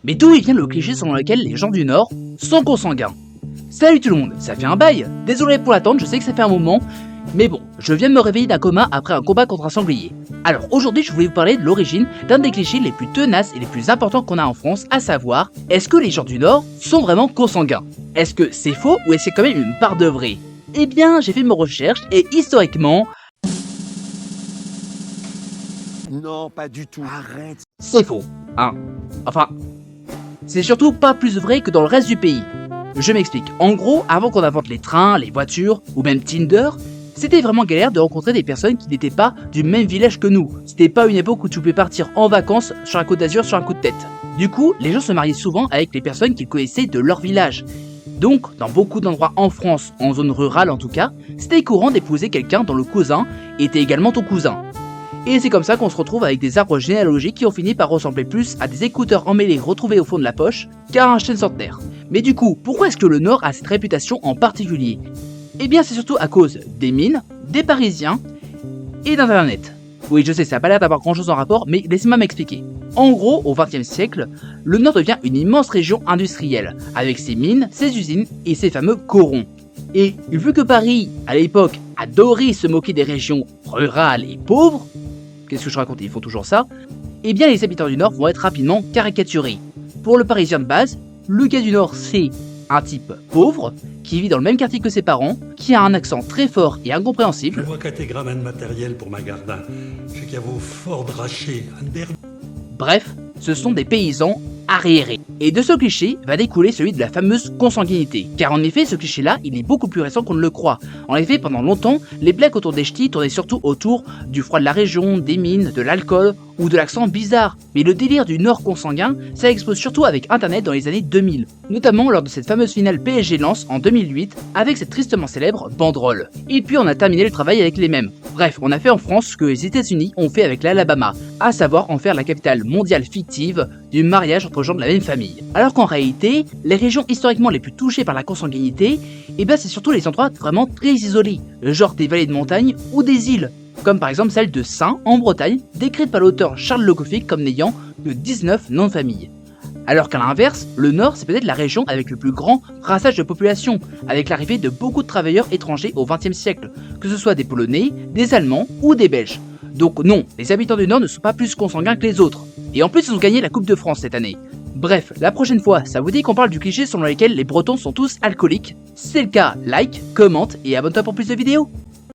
Mais d'où il vient le cliché selon lequel les gens du Nord sont consanguins? Salut tout le monde, ça fait un bail. Désolé pour l'attente, je sais que ça fait un moment, mais bon, je viens de me réveiller d'un coma après un combat contre un sanglier. Alors aujourd'hui, je voulais vous parler de l'origine d'un des clichés les plus tenaces et les plus importants qu'on a en France, à savoir, est-ce que les gens du Nord sont vraiment consanguins? Est-ce que c'est faux ou est-ce que c'est quand même une part de vrai? Eh bien, j'ai fait mes recherches et historiquement, Non, pas du tout. Arrête. c'est faux. Hein. Enfin, c'est surtout pas plus vrai que dans le reste du pays. Je m'explique. En gros, avant qu'on invente les trains, les voitures ou même Tinder, c'était vraiment galère de rencontrer des personnes qui n'étaient pas du même village que nous. C'était pas une époque où tu pouvais partir en vacances sur la Côte d'Azur sur un coup de tête. Du coup, les gens se mariaient souvent avec les personnes qu'ils connaissaient de leur village. Donc, dans beaucoup d'endroits en France, en zone rurale en tout cas, c'était courant d'épouser quelqu'un dont le cousin était également ton cousin. Et c'est comme ça qu'on se retrouve avec des arbres généalogiques qui ont fini par ressembler plus à des écouteurs emmêlés retrouvés au fond de la poche qu'à un chêne centenaire. Mais du coup, pourquoi est-ce que le Nord a cette réputation en particulier? Eh bien c'est surtout à cause des mines, des Parisiens et d'internet. Oui je sais, ça n'a pas l'air d'avoir grand chose en rapport, mais laissez-moi m'expliquer. En gros, au XXe siècle, le Nord devient une immense région industrielle, avec ses mines, ses usines et ses fameux corons. Et vu que Paris, à l'époque, adorait se moquer des régions rurales et pauvres, qu'est-ce que je raconte, ils font toujours ça, eh bien les habitants du Nord vont être rapidement caricaturés. Pour le Parisien de base, le gars du Nord c'est un type pauvre, qui vit dans le même quartier que ses parents, qui a un accent très fort et incompréhensible. Je vois qu'à tes grammaires de matériel pour ma gardin. Je sais qu'il y a vos forts drachés, Bref, ce sont des paysans arriérés. Et de ce cliché va découler celui de la fameuse consanguinité. Car en effet, ce cliché-là, il est beaucoup plus récent qu'on ne le croit. En effet, pendant longtemps, les blagues autour des ch'tis tournaient surtout autour du froid de la région, des mines, de l'alcool ou de l'accent bizarre. Mais le délire du Nord consanguin, ça explose surtout avec Internet dans les années 2000. Notamment lors de cette fameuse finale PSG-Lens en 2008, avec cette tristement célèbre banderole. Et puis on a terminé le travail avec les mêmes. Bref, on a fait en France ce que les États-Unis ont fait avec l'Alabama, à savoir en faire la capitale mondiale fictive du mariage entre gens de la même famille. Alors qu'en réalité, les régions historiquement les plus touchées par la consanguinité, eh ben c'est surtout les endroits vraiment très isolés, genre des vallées de montagne ou des îles, comme par exemple celle de Saint en Bretagne, décrite par l'auteur Charles Le Goffet comme n'ayant que 19 noms de famille. Alors qu'à l'inverse, le Nord c'est peut-être la région avec le plus grand brassage de population, avec l'arrivée de beaucoup de travailleurs étrangers au XXe siècle, que ce soit des Polonais, des Allemands ou des Belges. Donc non, les habitants du Nord ne sont pas plus consanguins que les autres. Et en plus ils ont gagné la Coupe de France cette année. Bref, la prochaine fois, ça vous dit qu'on parle du cliché selon lequel les Bretons sont tous alcooliques? Si c'est le cas, like, commente et abonne-toi pour plus de vidéos.